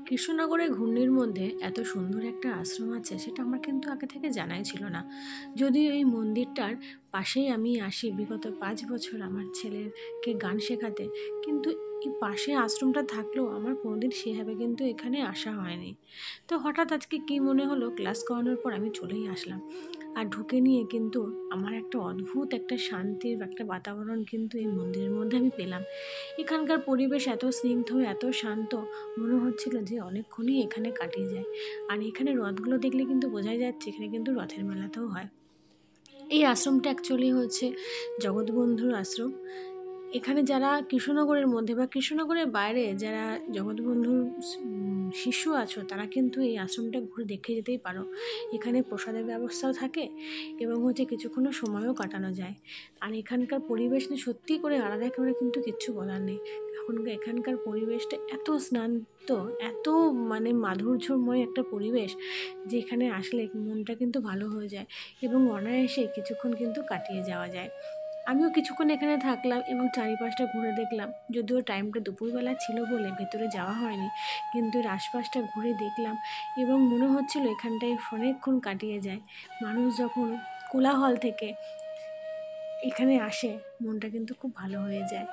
কৃষ্ণনগরের ঘূর্ণির মধ্যে এত সুন্দর একটা আশ্রম আছে সেটা আমার কিন্তু আগে থেকে জানাই ছিল না। যদিও এই মন্দিরটার পাশেই আমি আসি বিগত 5 বছর আমার ছেলেকে গান শেখাতে, কিন্তু এই পাশে আশ্রমটা থাকলেও আমার কোনোদিন সেভাবে কিন্তু এখানে আসা হয়নি। তো হঠাৎ আজকে কী মনে হলো, ক্লাস করানোর পর আমি চলেই আসলাম। আর ঢুকে নিয়ে কিন্তু আমার একটা অদ্ভুত একটা শান্তির একটা বাতাবরণ কিন্তু এই মন্দিরের মধ্যে আমি পেলাম। এখানকার পরিবেশ এত স্নিগ্ধ, এত শান্ত, মনে হচ্ছিল যে অনেকক্ষণই এখানে কাটিয়ে যায়। আর এখানে রথগুলো দেখলে কিন্তু বোঝাই যাচ্ছে এখানে কিন্তু রথের মেলাতেও হয়। এই আশ্রমটা অ্যাকচুয়ালি হচ্ছে জগৎবন্ধুর আশ্রম। এখানে যারা কৃষ্ণনগরের মধ্যে বা কৃষ্ণনগরের বাইরে যারা জগৎবন্ধুর শিশু আছো তারা কিন্তু এই আশ্রমটা ঘুরে দেখে যেতেই পারো। এখানে প্রসাদের ব্যবস্থাও থাকে এবং হচ্ছে কিছুক্ষণ সময়ও কাটানো যায়। আর এখানকার পরিবেশ না সত্যি করে আলাদা করে কিন্তু কিচ্ছু বলার নেই। এখানকার পরিবেশটা এত শান্ত, এত মাধুর্যময় একটা পরিবেশ যে এখানে আসলে মনটা কিন্তু ভালো হয়ে যায় এবং অনায়াসে কিছুক্ষণ কিন্তু কাটিয়ে যাওয়া যায়। আমিও কিছুক্ষণ এখানে থাকলাম এবং চারিপাশটা ঘুরে দেখলাম। যদিও টাইমটা দুপুরবেলা ছিল বলে ভেতরে যাওয়া হয়নি, কিন্তু এর আশপাশটা ঘুরে দেখলাম এবং মনে হচ্ছিল এখানটায় অনেকক্ষণ কাটিয়ে যায়। মানুষ যখন কোলাহল থেকে এখানে আসে মনটা কিন্তু খুব ভালো হয়ে যায়।